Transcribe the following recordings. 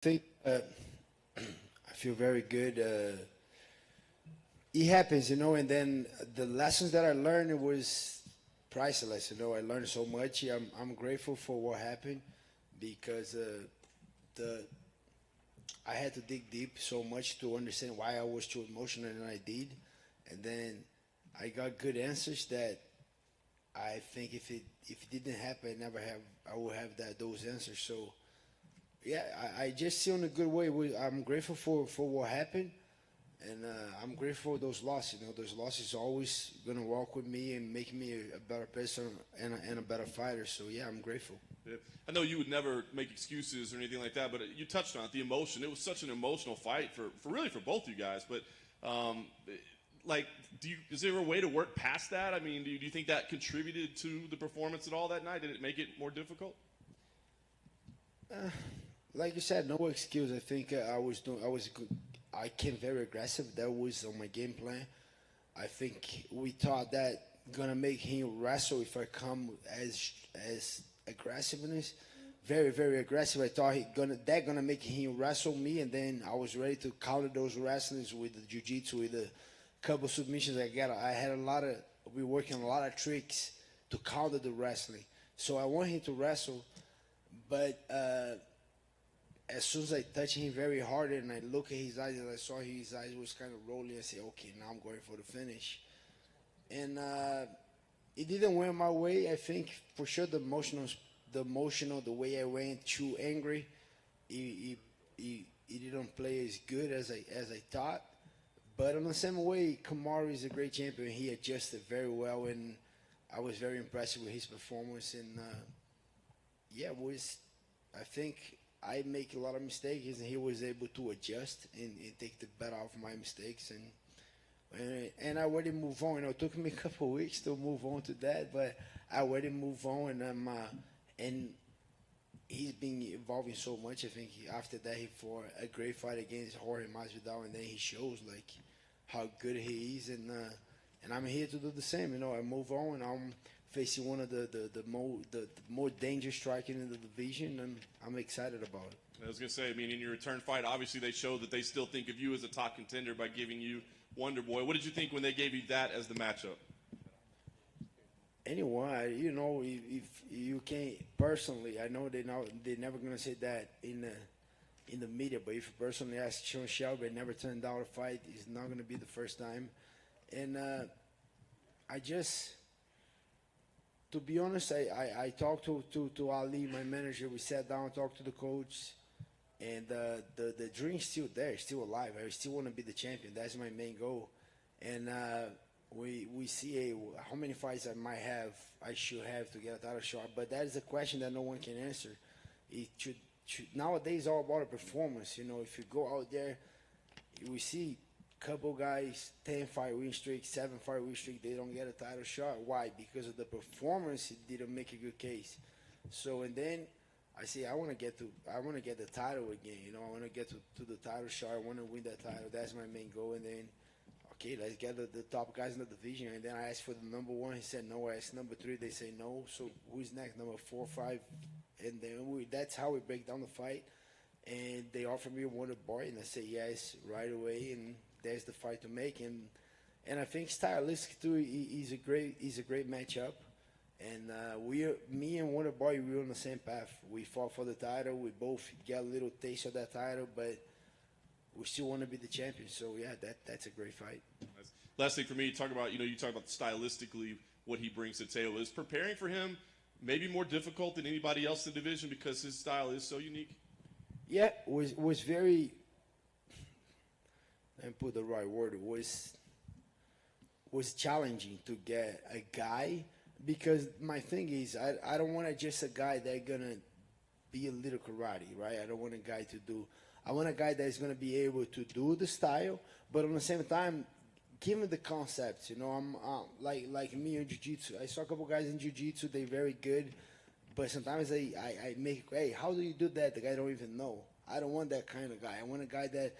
think I feel very good. It happens, and then the lessons that I learned, it was priceless. I learned so much. I'm grateful for what happened because the I had to dig deep so much to understand why I was too emotional and I did, and then I got good answers that I think if it didn't happen, I would have those answers. So yeah, I just see on a good way. I'm grateful for what happened, and I'm grateful for those losses. Those losses always gonna walk with me and make me a better person and a better fighter. So yeah, I'm grateful. Yeah. I know you would never make excuses or anything like that, but you touched on it, the emotion. It was such an emotional fight for really for both you guys. But um, like, is there a way to work past that? I mean, do you think that contributed to the performance at all that night? Did it make it more difficult? Like you said, no excuse. I think I came very aggressive. That was on my game plan. I think we thought that gonna make him wrestle if I come as aggressiveness, very very aggressive. I thought gonna make him wrestle me, and then I was ready to counter those wrestlings with the jiu-jitsu, with the couple submissions I got. I had we working a lot of tricks to counter the wrestling. So I want him to wrestle, but as soon as I touched him very hard and I look at his eyes and I saw his eyes was kind of rolling, I said, okay, now I'm going for the finish. And it didn't went my way. I think for sure the way I went too angry, it didn't play as good as I thought. But in the same way, Kamaru is a great champion. He adjusted very well, and I was very impressed with his performance. And yeah, I think I make a lot of mistakes, and he was able to adjust and take the better out of my mistakes. And I already move on. It took me a couple of weeks to move on to that, but I already move on, and he's been evolving so much. I think after that he fought a great fight against Jorge Masvidal, and then he shows like how good he is, and I'm here to do the same. I move on. I'm facing one of the more dangerous striker in the division, and I'm excited about it. I was gonna say, I mean, in your return fight, obviously they showed that they still think of you as a top contender by giving you Wonderboy. What did you think when they gave you that as the matchup? Anyone, if you can't personally, I know they're never gonna say that in the media, but if you personally ask Sean Shelby, never turned down a fight, it's not gonna be the first time. And I just, to be honest, I talked to Ali, my manager. We sat down, talked to the coach, and the dream's still there, still alive. I still want to be the champion. That's my main goal. And we see how many fights I should have to get a title shot. But that is a question that no one can answer. It should nowadays all about a performance. If you go out there, we see couple guys 10-fight win streak, 7-fight win streak, they don't get a title shot. Why? Because of the performance, it didn't make a good case. So and then I say I want to get the title again. I want to get to the title shot. I want to win that title. That's my main goal. And then okay, let's get the top guys in the division. And then I asked for the number one. He said no. I asked number 3. They say no. So who's next? Number 4, 5, and then that's how we break down the fight. And they offered me a Wonderboy, and I said yes right away. And there's the fight to make, and I think stylistically too, he's a great matchup. And me and Wonderboy, we're on the same path. We fought for the title. We both got a little taste of that title, but we still want to be the champion. So yeah, that's a great fight. Last thing for me, you talk about stylistically what he brings to the table. Is preparing for him maybe more difficult than anybody else in the division because his style is so unique? Yeah, was very. And put the right word, was challenging to get a guy, because my thing is I don't want just a guy that's gonna be a little karate, right? I don't want a guy I want a guy that's gonna be able to do the style, but at the same time give me the concepts. I'm like me in jiu-jitsu. I saw a couple guys in jiu-jitsu, they're very good, but sometimes I make, hey, how do you do that? The guy don't even know. I don't want that kind of guy. I want a guy that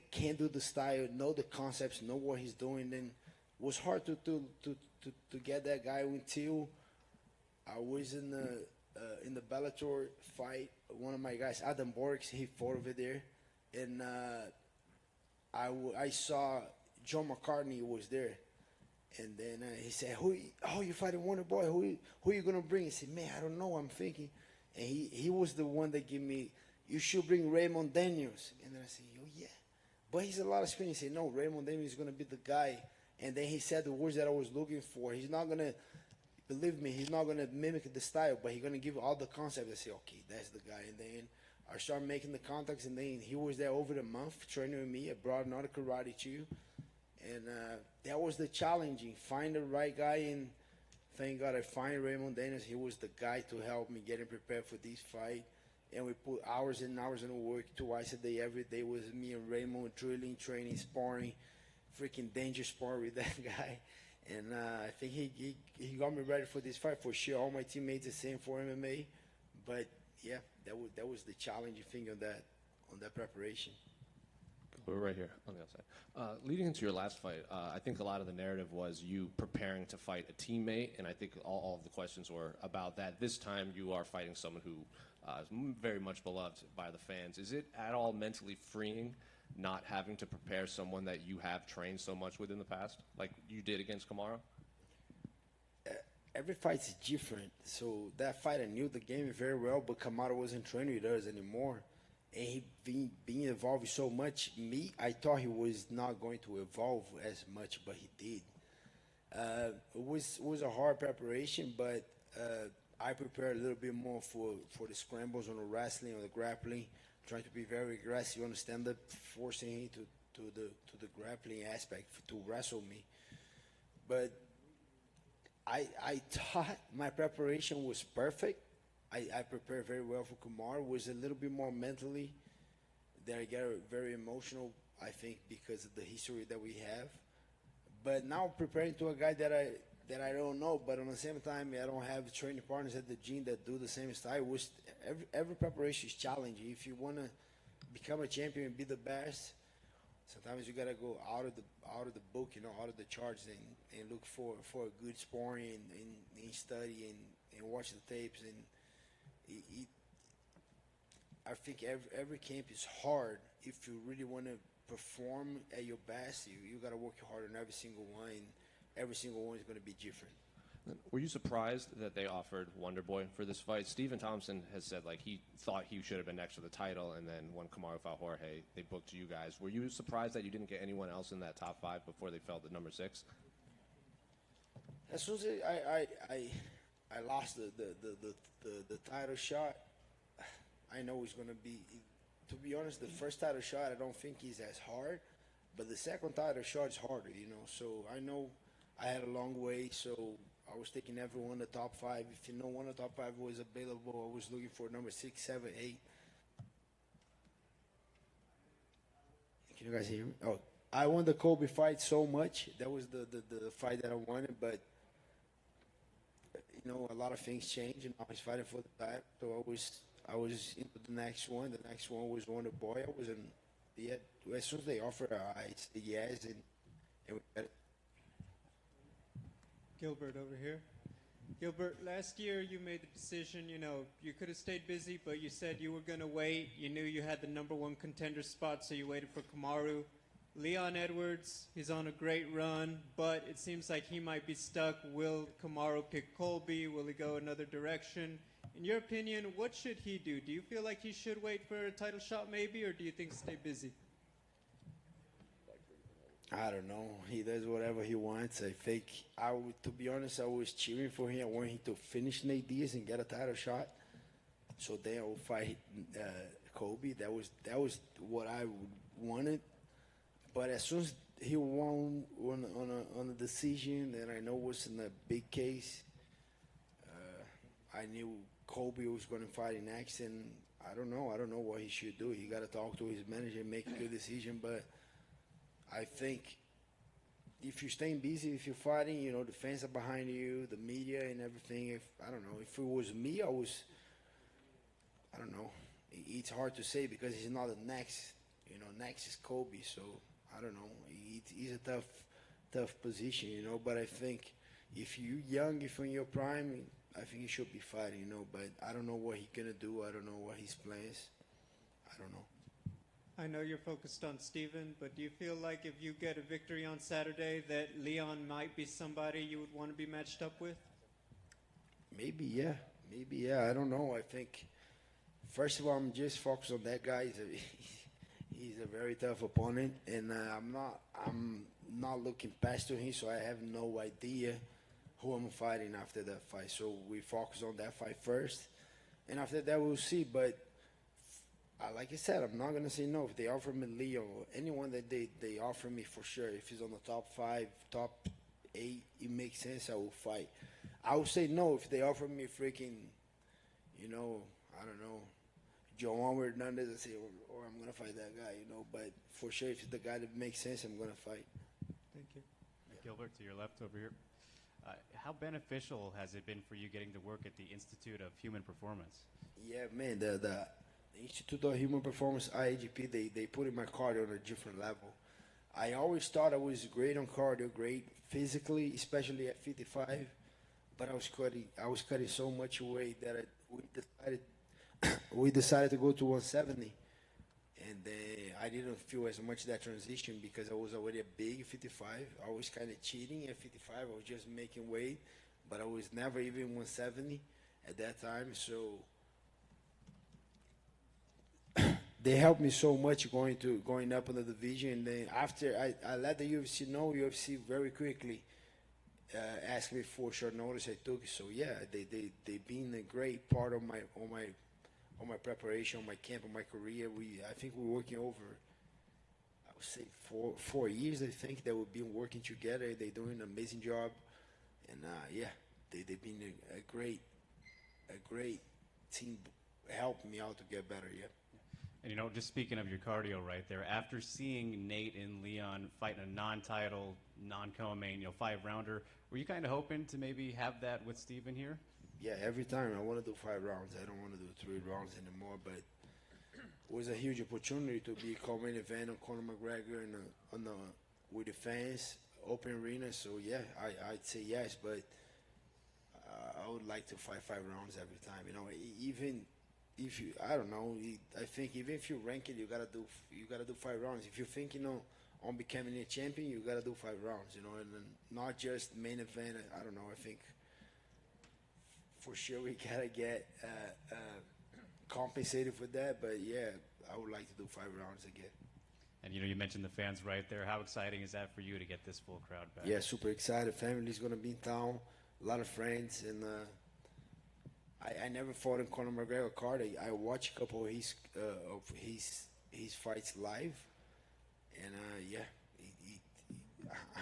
can do the style, know the concepts, know what he's doing. Then it was hard to get that guy until I was in in the Bellator fight, one of my guys, Adam Borks, he fought over there, and I saw John McCartney was there, and then he said, you fighting Wonderboy? Who you gonna bring?" He said, "Man, I don't know. I'm thinking," and he was the one that gave me, "You should bring Raymond Daniels," and then I said, "Oh yeah." But he's a lot of experience. He said, "No, Raymond Daniels is going to be the guy." And then he said the words that I was looking for. He's not going to, believe me, he's not going to mimic the style, but he's going to give all the concepts. I say, okay, that's the guy. And then I started making the contacts, and then he was there over the month training with me. I brought another karate too. And that was the challenging. Find the right guy, and thank God I find Raymond Daniels. He was the guy to help me getting prepared for this fight. And we put hours and hours in work, twice a day, every day was me and Raymond drilling, training, sparring, freaking danger spar with that guy. And I think he got me ready for this fight for sure. All my teammates the same for MMA. But yeah, that was the challenging thing on that preparation. We're right here on the outside. Leading into your last fight, I think a lot of the narrative was you preparing to fight a teammate, and I think all of the questions were about that. This time you are fighting someone who is very much beloved by the fans. Is it at all mentally freeing not having to prepare someone that you have trained so much with in the past, like you did against Kamaru? Every fight's different. So that fight, I knew the game very well, but Kamaru wasn't training with us anymore. And he being evolved so much. I thought he was not going to evolve as much, but he did. It was a hard preparation, but I prepared a little bit more for the scrambles on the wrestling or the grappling, trying to be very aggressive on the stand-up, forcing him to the grappling aspect to wrestle me. But I thought my preparation was perfect. I prepared very well for Kamaru. Was a little bit more mentally that I got very emotional, I think, because of the history that we have. But now preparing to a guy that I don't know, but on the same time I don't have training partners at the gym that do the same style. Every preparation is challenging. If you want to become a champion and be the best, sometimes you gotta go out of the book, out of the charts, and look for a good sparring and study and watch the tapes. And I think every camp is hard. If you really want to perform at your best, you got to work hard on every single one, and every single one is going to be different. Were you surprised that they offered Wonderboy for this fight? Stephen Thompson has said he thought he should have been next to the title, and then when Kamaru fought Jorge, they booked you guys. Were you surprised that you didn't get anyone else in that top 5 before they fell to number 6? As soon as I lost the title shot, I know it's going to be, to be honest, the first title shot I don't think is as hard, but the second title shot is harder, So I know I had a long way, so I was taking everyone in the top 5. If one of the top 5 was available, I was looking for number 6, 7, 8. Can you guys hear me? Oh, I won the Kobe fight so much. That was the fight that I wanted, but a lot of things changed, and I was fighting for the title. So I was into the next one. The next one was Wonderboy. I was as soon as they offered, I said yes, and we got it. Gilbert over here. Gilbert, last year you made the decision, you could have stayed busy, but you said you were going to wait. You knew you had the number 1 contender spot, so you waited for Kamaru. Leon Edwards, he's on a great run, but it seems like he might be stuck. Will Kamaru pick Colby? Will he go another direction? In your opinion, what should he do? Do you feel like he should wait for a title shot maybe, or do you think stay busy? I don't know. He does whatever he wants. I think to be honest, I was cheering for him. I want him to finish Nate Diaz and get a title shot. So then I will fight Kobe. That was what I wanted. But as soon as he won on a decision that I know was in a big case, I knew Kobe was going to fight next, and I don't know what he should do. He got to talk to his manager and make a good decision. But I think if you're staying busy, if you're fighting, the fans are behind you, the media and everything. If it was me, I don't know. It's hard to say because he's not the next. Next is Kobe, so I don't know. He's a tough position, But I think if you're young, if you're in your prime, I think he should be fighting, but I don't know what he's gonna do. I don't know what his plans. I don't know. I know you're focused on Steven, but do you feel like if you get a victory on Saturday that Leon might be somebody you would want to be matched up with? Maybe, yeah. Maybe, yeah. I don't know. I think, first of all, I'm just focused on that guy. He's a very tough opponent, and I'm not looking past to him, so I have no idea who I'm fighting after that fight. So we focus on that fight first, and after that we'll see. But like I said, I'm not gonna say no. If they offer me Leo, anyone that they offer me for sure, if he's on the top 5, top 8, it makes sense, I will fight. I would say no if they offer me freaking, I don't know, Joan Hernandez. I say, or I'm gonna fight that guy, But for sure, if it's the guy that makes sense, I'm gonna fight. Thank you. Gilbert, to your left over here. How beneficial has it been for you getting to work at the Institute of Human Performance? Yeah, man, the Institute of Human Performance, IAGP, they put in my cardio on a different level. I always thought I was great on cardio, great physically, especially at 55, but I was cutting so much weight that we decided to go to 170, and I didn't feel as much that transition because I was already a big 55. I was kind of cheating at 55. I was just making weight, but I was never even 170 at that time. So they helped me so much going up in the division. And then after I let the UFC know, UFC very quickly asked me for short notice. I took it. So yeah, they been a great part of my preparation, my camp, my career. I think we're working over, I would say 4 years. I think that we've been working together. They're doing an amazing job, and yeah, they've been a great team, helping me out to get better. Yeah. And just speaking of your cardio right there, after seeing Nate and Leon fight in a non-title, non-co-main, 5-rounder, were you kind of hoping to maybe have that with Steven here? Yeah, every time I want to do 5 rounds. I don't want to do 3 rounds anymore. But it was a huge opportunity to be co-main event on Conor McGregor with the fans, open arena. So yeah, I'd say yes. But I would like to fight 5 rounds every time. Even if you, I don't know. I think even if you rank it, you gotta do 5 rounds. If you're thinking on becoming a champion, you gotta do 5 rounds. And not just main event. I don't know. I think. For sure, we gotta get compensated for that, but yeah, I would like to do 5 rounds again. And you mentioned the fans right there. How exciting is that for you to get this full crowd back? Yeah, super excited. Family's gonna be in town, a lot of friends, and I never fought in Conor McGregor card. I watched a couple of his fights live, and yeah,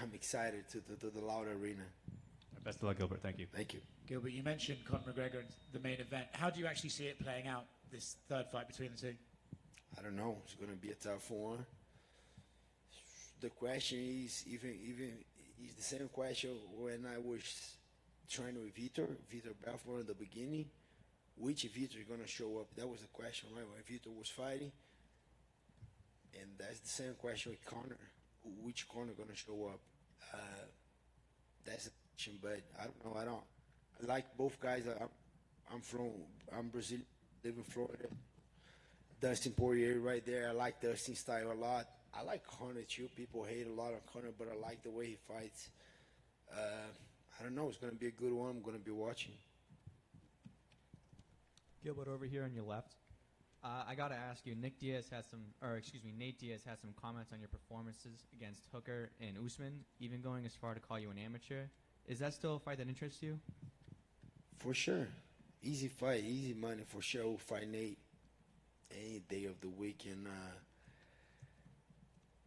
I'm excited to the loud arena. Best of luck, Gilbert. Thank you. Thank you. Gilbert, you mentioned Conor McGregor in the main event. How do you actually see it playing out, this third fight between the two? I don't know. It's going to be a tough one. The question is, even is the same question when I was training with Vitor Belfort in the beginning. Which Vitor is going to show up? That was the question, right? When Vitor was fighting. And that's the same question with Conor. Which Conor going to show up? That's the question, but I don't know. I like both guys. I'm Brazilian, live in Florida. Dustin Poirier right there. I like Dustin's style a lot. I like Conor too. People hate a lot on Conor, but I like the way he fights. I don't know. It's going to be a good one. I'm going to be watching. Gilbert, over here on your left. I got to ask you, Nate Diaz has some comments on your performances against Hooker and Usman, even going as far to call you an amateur. Is that still a fight that interests you? For sure. Easy fight, easy money for sure. We'll fight Nate any day of the week. And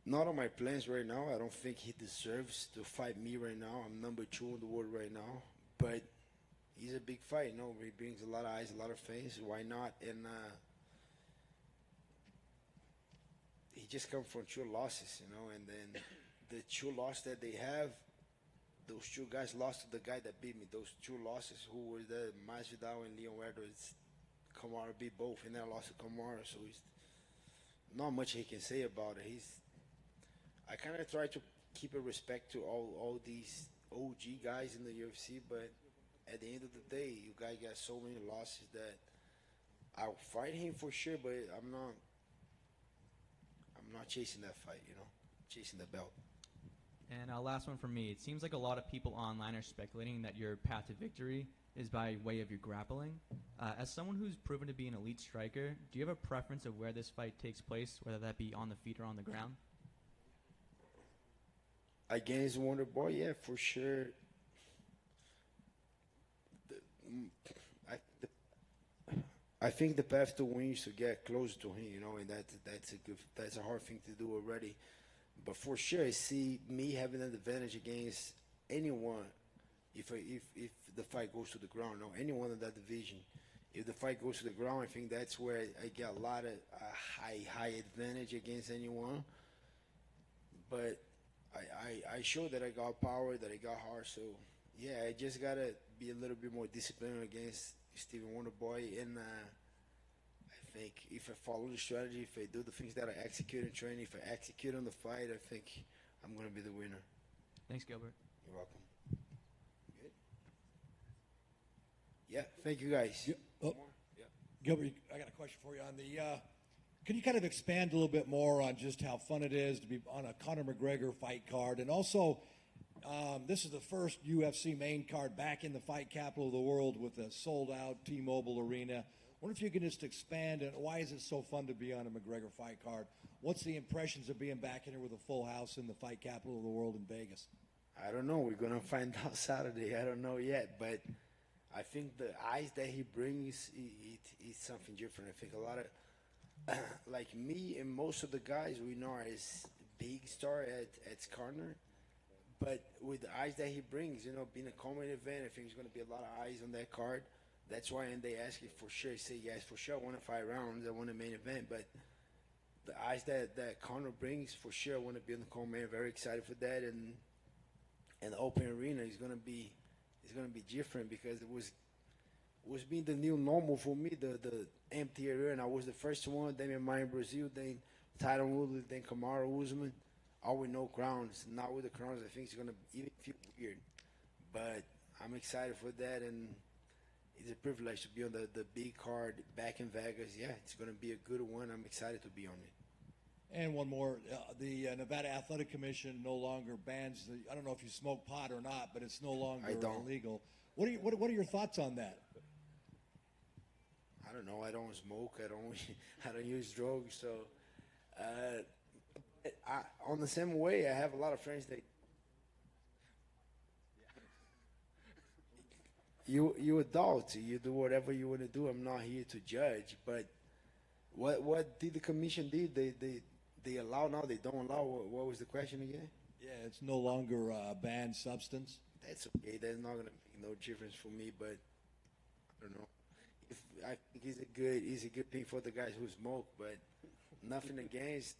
not on my plans right now. I don't think he deserves to fight me right now. I'm number 2 in the world right now. But he's a big fight. He brings a lot of eyes, a lot of fans. Why not? And he just come from 2 losses, and then the 2 losses that they have, those 2 guys lost to the guy that beat me. Those 2 losses, who were the Masvidal and Leon Edwards. Kamaru beat both, and then I lost to Kamaru, so he's not much he can say about it. I kind of try to keep a respect to all these OG guys in the UFC, but at the end of the day, you guys got so many losses that I'll fight him for sure, but I'm not chasing that fight, chasing the belt. And last one from me. It seems like a lot of people online are speculating that your path to victory is by way of your grappling. As someone who's proven to be an elite striker, do you have a preference of where this fight takes place, whether that be on the feet or on the ground? Against Wonderboy, yeah, for sure. I think the path to win is to get close to him, and that's a hard thing to do already. But for sure, I see me having an advantage against anyone if the fight goes to the ground. No, anyone in that division. If the fight goes to the ground, I think that's where I get a lot of high advantage against anyone. But I show that I got power, that I got heart. So yeah, I just gotta be a little bit more disciplined against Steven Wonderboy, and I think if I follow the strategy, if I do the things that I execute in training, if I execute on the fight, I think I'm going to be the winner. Thanks, Gilbert. You're welcome. Good. Yeah, thank you guys. Yeah. Gilbert, I got a question for you on the. Can you kind of expand a little bit more on just how fun it is to be on a Conor McGregor fight card, and also this is the first UFC main card back in the fight capital of the world with a sold-out T-Mobile Arena. I wonder if you can just expand on why is it so fun to be on a McGregor fight card? What's the impressions of being back in here with a full house in the fight capital of the world in Vegas? I don't know. We're going to find out Saturday. I don't know yet, but I think the eyes that he brings, it's something different. I think a lot of, like me and most of the guys we know is big star at Conor, but with the eyes that he brings, being a common event, I think there's going to be a lot of eyes on that card. That's why, and they ask you for sure, say, yes, for sure, I want to 5 rounds, I want a main event, but the eyes that Conor brings, for sure, I want to be in the co-main, very excited for that, and the open arena is going to be different because it was being the new normal for me, the empty arena. I was the first one, then in mine Brazil, then Tyron Woodley, then Kamaru Usman, all with no crowns. Now with the crowns, I think it's going to even feel weird, but I'm excited for that, and it's a privilege to be on the big card back in Vegas. Yeah, it's going to be a good one. I'm excited to be on it. And one more, the Nevada Athletic Commission no longer bans I don't know if you smoke pot or not, but it's no longer illegal. What are your thoughts on that? I don't know. I don't smoke. I don't use drugs. So, on the same way, I have a lot of friends that. You adults, you do whatever you want to do. I'm not here to judge, but what did the commission do? They allow now, they don't allow. What was the question again? Yeah, it's no longer a banned substance. That's okay. That's not gonna make no difference for me. But I don't know. I think it's a good thing for the guys who smoke, but nothing against.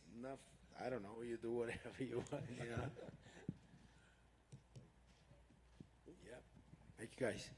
I don't know. You do whatever you want. Yeah. Thank you guys.